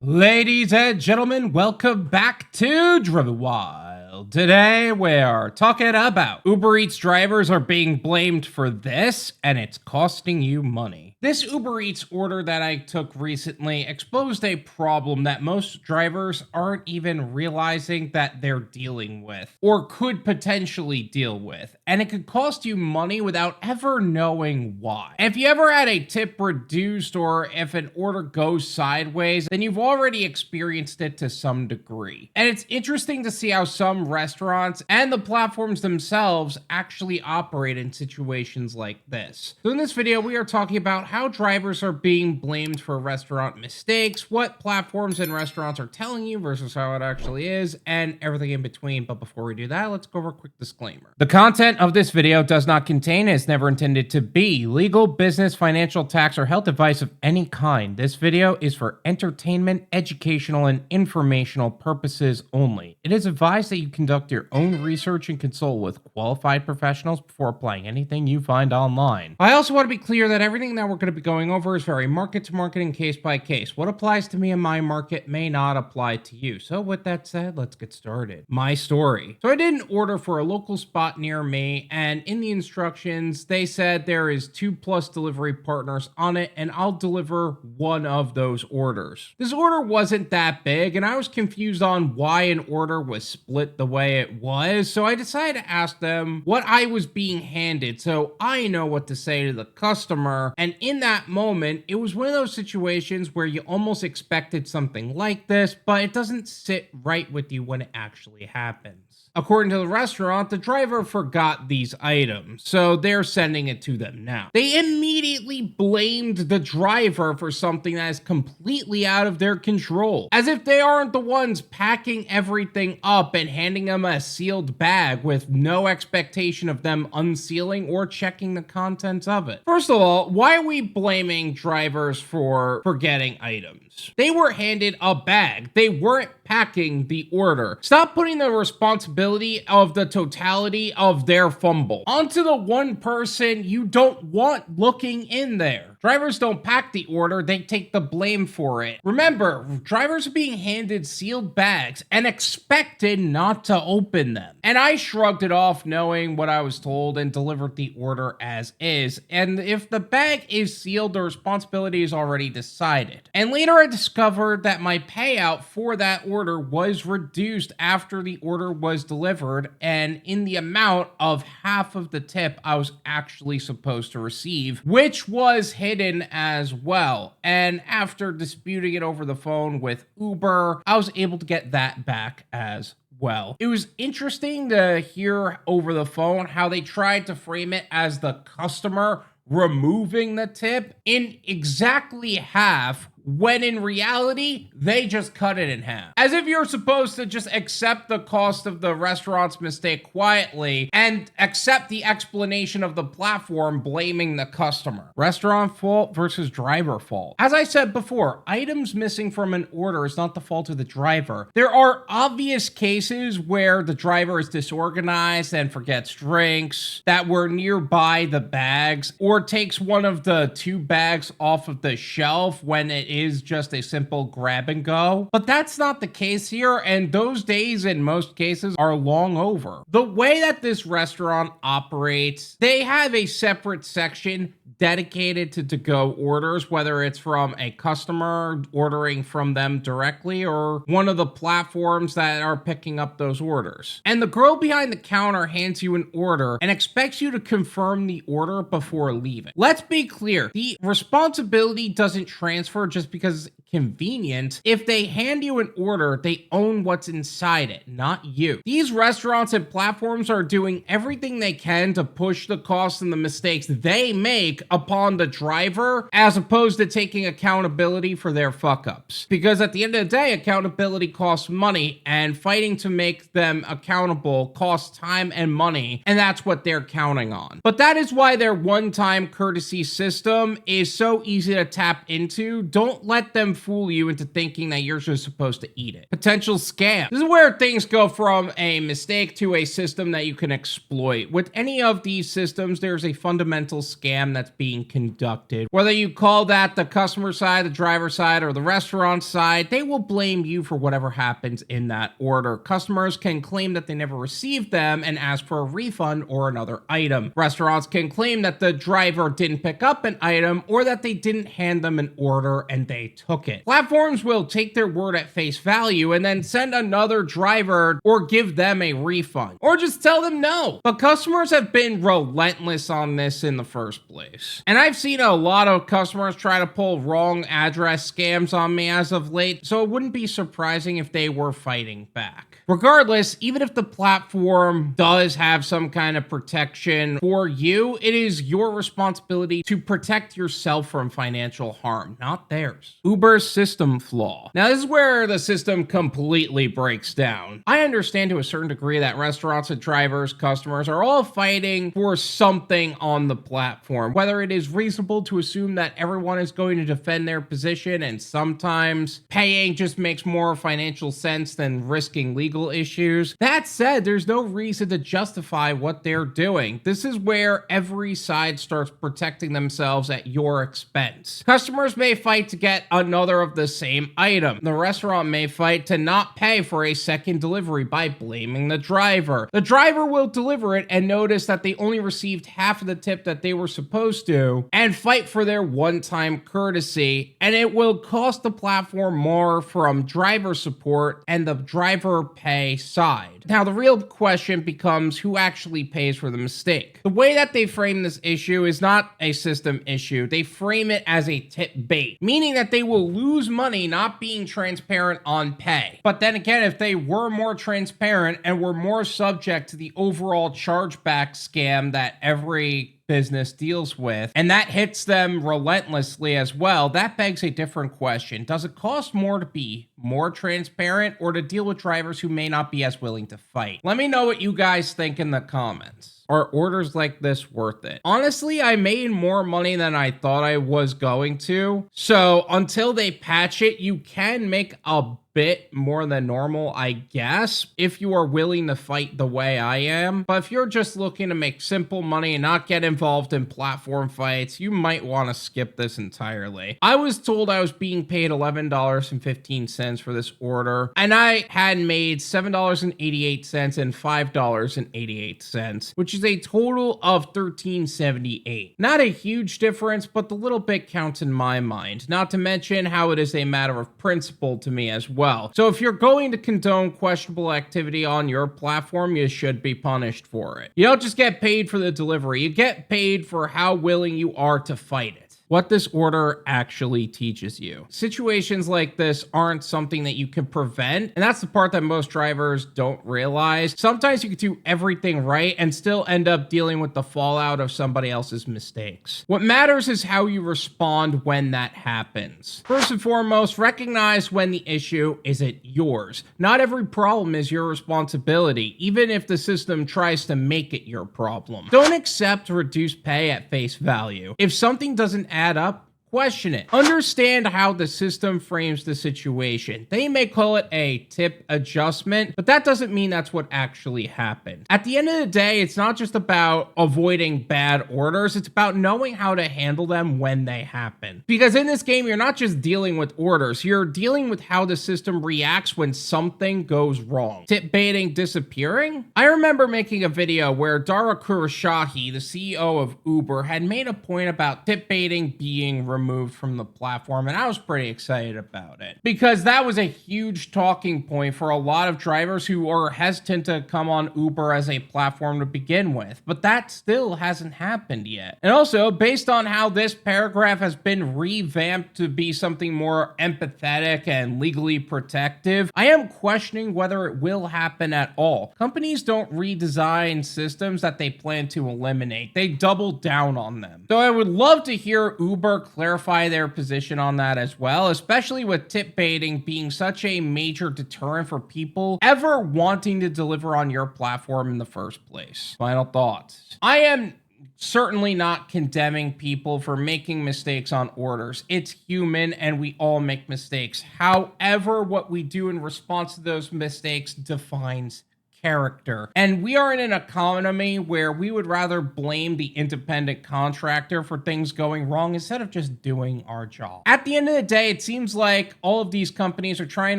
Ladies and gentlemen, welcome back to Driven Wild. Today we're talking about Uber Eats drivers are being blamed for this, and it's costing you money. This Uber Eats order that I took recently exposed a problem that most drivers aren't even realizing that they're dealing with, or could potentially deal with, and it could cost you money without ever knowing why. If you ever had a tip reduced, or if an order goes sideways, then you've already experienced it to some degree. And it's interesting to see how some restaurants and the platforms themselves actually operate in situations like this. So in this video, we are talking about how drivers are being blamed for restaurant mistakes, what platforms and restaurants are telling you versus how it actually is, and everything in between. But before we do that, let's go over a quick disclaimer. The content of this video does not contain and is never intended to be legal, business, financial, tax, or health advice of any kind. This video is for entertainment, educational, and informational purposes only. It is advised that you conduct your own research and consult with qualified professionals before applying anything you find online. I also want to be clear that everything that we're going to be going over is very market to market and case by case. What applies to me in my market may not apply to you. So with that said, let's get started. My story. So I did an order for a local spot near me, and in the instructions, they said there is 2+ delivery partners on it, and I'll deliver one of those orders. This order wasn't that big, and I was confused on why an order was split the way it was, so I decided to ask them what I was being handed so I know what to say to the customer. And in that moment, it was one of those situations where you almost expected something like this, but it doesn't sit right with you when it actually happens. According to the restaurant, the driver forgot these items, so they're sending it to them now. They immediately blamed the driver for something that is completely out of their control, as if they aren't the ones packing everything up and handing them a sealed bag with no expectation of them unsealing or checking the contents of it. First of all, why are we blaming drivers for forgetting items? They were handed a bag. They weren't packing the order. Stop putting the responsibility of the totality of their fumble onto the one person you don't want looking in there. Drivers don't pack the order, they take the blame for it. Remember, drivers are being handed sealed bags and expected not to open them. And I shrugged it off knowing what I was told and delivered the order as is. And if the bag is sealed, the responsibility is already decided. And later I discovered that my payout for that order was reduced after the order was delivered, and in the amount of half of the tip I was actually supposed to receive, which was hidden as well. And after disputing it over the phone with Uber, I was able to get that back as well. It was interesting to hear over the phone how they tried to frame it as the customer removing the tip in exactly half, when in reality, they just cut it in half. As if you're supposed to just accept the cost of the restaurant's mistake quietly and accept the explanation of the platform blaming the customer. Restaurant fault versus driver fault. As I said before, items missing from an order is not the fault of the driver. There are obvious cases where the driver is disorganized and forgets drinks that were nearby the bags, or takes one of the 2 bags off of the shelf when it is just a simple grab and go. But that's not the case here, and those days in most cases are long over. The way that this restaurant operates, they have a separate section dedicated to to-go orders, whether it's from a customer ordering from them directly or one of the platforms that are picking up those orders. And the girl behind the counter hands you an order and expects you to confirm the order before leaving. Let's be clear, the responsibility doesn't transfer just because it's convenient. If they hand you an order, they own what's inside it, not you. These restaurants and platforms are doing everything they can to push the costs and the mistakes they make upon the driver, as opposed to taking accountability for their fuck-ups. Because at the end of the day, accountability costs money, and fighting to make them accountable costs time and money, and that's what they're counting on. But that is why their one-time courtesy system is so easy to tap into. Don't let them fool you into thinking that you're just supposed to eat it. Potential scam. This is where things go from a mistake to a system that you can exploit. With any of these systems, there's a fundamental scam that's being conducted. Whether you call that the customer side, the driver side, or the restaurant side, they will blame you for whatever happens in that order. Customers can claim that they never received them and ask for a refund or another item. Restaurants can claim that the driver didn't pick up an item or that they didn't hand them an order and they took it. Platforms will take their word at face value and then send another driver or give them a refund or just tell them no. But customers have been relentless on this in the first place. And I've seen a lot of customers try to pull wrong address scams on me as of late, so it wouldn't be surprising if they were fighting back. Regardless, even if the platform does have some kind of protection for you, it is your responsibility to protect yourself from financial harm, not theirs. Uber's system flaw. Now, this is where the system completely breaks down. I understand to a certain degree that restaurants and drivers, customers are all fighting for something on the platform, whether it is reasonable to assume that everyone is going to defend their position, and sometimes paying just makes more financial sense than risking legal issues. That said, there's no reason to justify what they're doing. This is where every side starts protecting themselves at your expense. Customers may fight to get another of the same item. The restaurant may fight to not pay for a second delivery by blaming the driver. The driver will deliver it and notice that they only received half of the tip that they were supposed to and fight for their one-time courtesy, and it will cost the platform more from driver support and the driver pay side. Now, the real question becomes who actually pays for the mistake. The way that they frame this issue is not a system issue. They frame it as a tip bait, meaning that they will lose money not being transparent on pay. But then again, if they were more transparent and were more subject to the overall chargeback scam that every business deals with, and that hits them relentlessly as well, that begs a different question. Does it cost more to be more transparent or to deal with drivers who may not be as willing to fight? Let me know what you guys think in the comments. Are orders like this worth it? Honestly, I made more money than I thought I was going to. So until they patch it, you can make a bit more than normal, I guess, if you are willing to fight the way I am. But if you're just looking to make simple money and not get involved in platform fights, you might want to skip this entirely. I was told I was being paid $11.15 for this order, and I had made $7.88 and $5.88, which is a total of $13.78. Not a huge difference, but the little bit counts in my mind, not to mention how it is a matter of principle to me as well. So if you're going to condone questionable activity on your platform, you should be punished for it. You don't just get paid for the delivery, you get paid for how willing you are to fight it. What this order actually teaches you. Situations like this aren't something that you can prevent, and that's the part that most drivers don't realize. Sometimes you can do everything right and still end up dealing with the fallout of somebody else's mistakes. What matters is how you respond when that happens. First and foremost, recognize when the issue isn't yours. Not every problem is your responsibility, even if the system tries to make it your problem. Don't accept reduced pay at face value. If something doesn't add up, question it. Understand how the system frames the situation. They may call it a tip adjustment, but that doesn't mean that's what actually happened. At the end of the day, it's not just about avoiding bad orders, it's about knowing how to handle them when they happen. Because in this game, you're not just dealing with orders, you're dealing with how the system reacts when something goes wrong. Tip baiting disappearing? I remember making a video where Dara Khosrowshahi, the CEO of Uber, had made a point about tip baiting being removed from the platform, and I was pretty excited about it because that was a huge talking point for a lot of drivers who are hesitant to come on Uber as a platform to begin with, but that still hasn't happened yet. And also, based on how this paragraph has been revamped to be something more empathetic and legally protective, I am questioning whether it will happen at all. Companies don't redesign systems that they plan to eliminate, they double down on them. So I would love to hear Uber clarify their position on that as well, especially with tip baiting being such a major deterrent for people ever wanting to deliver on your platform in the first place. Final thoughts. I am certainly not condemning people for making mistakes on orders. It's human and we all make mistakes. However, what we do in response to those mistakes defines character. And we are in an economy where we would rather blame the independent contractor for things going wrong instead of just doing our job. At the end of the day, it seems like all of these companies are trying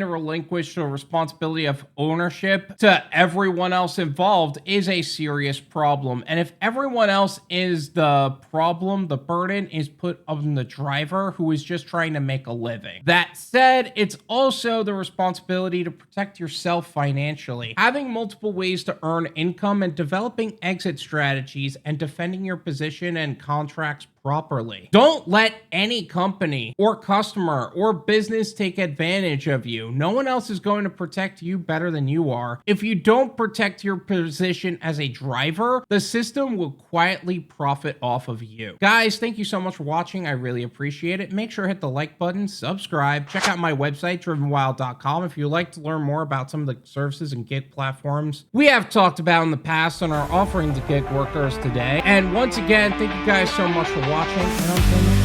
to relinquish the responsibility of ownership to everyone else involved is a serious problem. And if everyone else is the problem, the burden is put on the driver who is just trying to make a living. That said, it's also the responsibility to protect yourself financially. Having multiple ways to earn income and developing exit strategies and defending your position and contracts properly. Don't let any company or customer or business take advantage of you. No one else is going to protect you better than you are. If you don't protect your position as a driver, the system will quietly profit off of you. Guys, thank you so much for watching. I really appreciate it. Make sure to hit the like button, subscribe, check out my website, drivenwyld.com, if you'd like to learn more about some of the services and gig platforms we have talked about in the past and are offering to gig workers today. And once again, thank you guys so much for watching, and until next time.